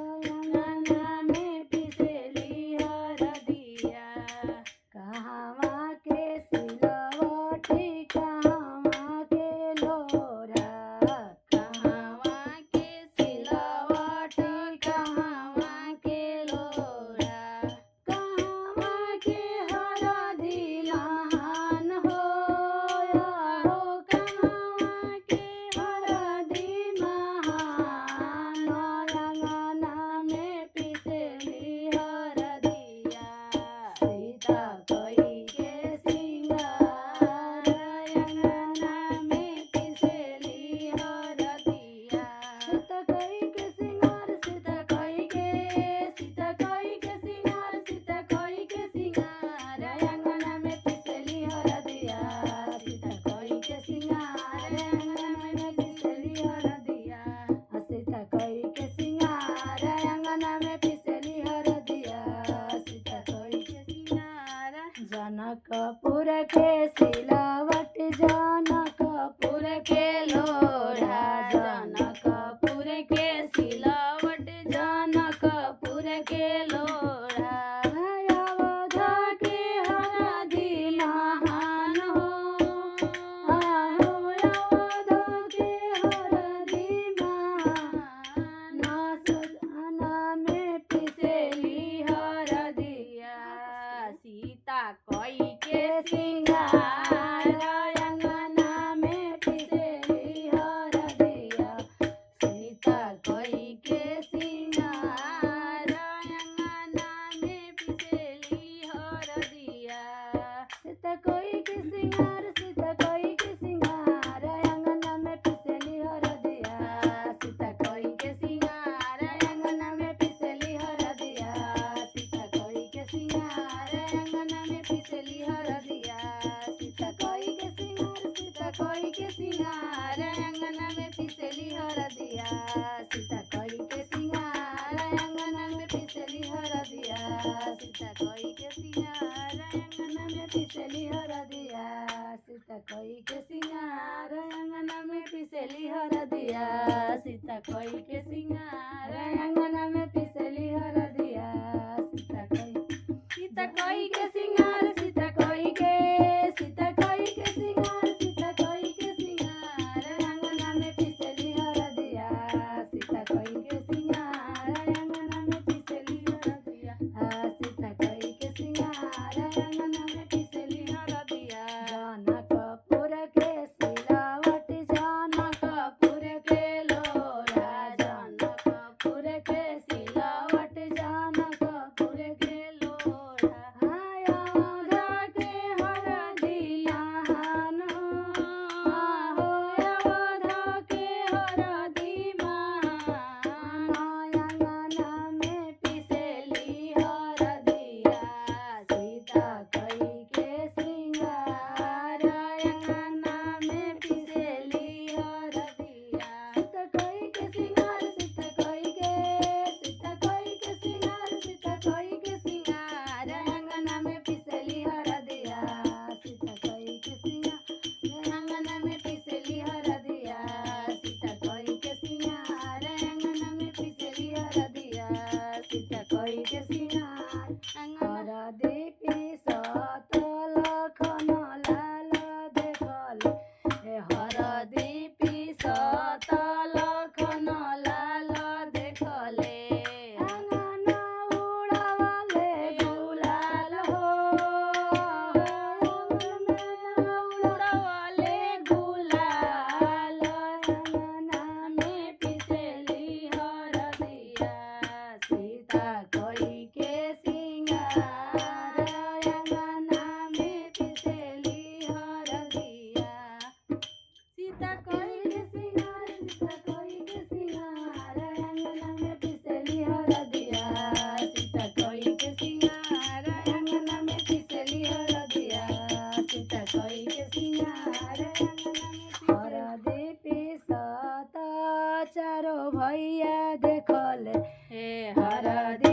अंगना में पिसेली हरदिया। कहवा के सिलवटी कहवा के लोरा, कहवा के सिलवटी कहवा के लोरा। कहवा के हरदी लहान हो, कहवा के हरदी महान। अंगना में पिसेली हरदिया। सीता कोई के सिंगार, अंगना में पिसेली हरदिया। सीता कोई के सिंगार, सीता कोई के, सीता कोई के सिंगार, सीता कोई के सिंगार, अंगना में पिसेली हरदिया। सीता कोई के सिंगार, अंगना में पिसेली हरदिया। सीता कोई के सिंगार, अंगना में पिसेली हरदिया। सीता कोई के सिंगार। जनकपुर के सिलवट जनकपुर के लोढ़ा, जनकपुर के सिलवट जनकपुर के लोढ़ा। अवध के हरदी महान हो, अवध के हरदी महान। अंगना में पिसेली हरदिया। सीता कोई के सिंगार, अंगना में पिसेली हरदिया। सीता कोई के सिंगार, अंगना में पिसेली हरदिया। सीता कोई के सिंगार, सीता कोई के सिंगार, अंगना में पिसेली हरदिया। सीता कोई के सिंगार, अंगना में पिसेली हरदिया। सीता कोई के सिंगार, अंगना में पिसेली हरदिया। सीता कोई के सिंगार, सीता कोई के सिंगार, अंगना में पिसेली हरदिया। सीता कोई के सिंगार, अंगना में पिसेली हरदिया। सीता कोई के सिंगार, अंगना में पिसेली हरदिया। सीता कोई के सिंगार, अंगना में पिसेली हरदिया। सीता कोई के सिंगार, अंगना में पिसेली हरदिया। सीता कोई के सिंगार, सीता कोई के, सीता कोई के सिंगार, सीता कोई के सिंगार, अंगना में पिसेली हरदिया। सीता कोई के सिंगार, अंगना में पिसेली हरदिया। सीता कोई के सिंगार, अंगना में पिसेली हरदिया। जनकपुर के सिलवट जनकपुर के लोढ़ा, जनकपुर के सिलवट जनकपुर के लोढ़ा। अवध के हरदी लहान हो, अवध के हरदी महान। अंगना में पिसेली हरदिया। सीता कोई के सिंगार, अंगना में पिसेली हरदिया। सीता कोई के सिंगार, सीता कोई के, सीता कोई के सिंगार, सीता कोई के सिंगार, अंगना में पिसेली हरदिया। सीता कोई के सिंगार, अंगना में पिसेली हरदिया। सीता कोई के सिंगार, अंगना में पिसेली हरदिया। सीता कोई के सिंगार। हरदी पिसत लखन लाल देखल, हरदी पिसत लखन लाल देखले। अंगना उड़वले गुलाल हो, अंगना उड़वले गुलाल। अंगना में पिसेली हरदिया। सीता कोई के सिंगार, अंगना में पिसेली हरदिया। सीता कोई के सिंगार, सीता कोई के सिंगार, अंगना में पिसेली हरदिया। सीता कोई के सिंगार, अंगना में पिसेली हरदिया। सीता कोई के सिंगार, अंगना में हरदी पिसत चारो भैया देखल, हे हरदी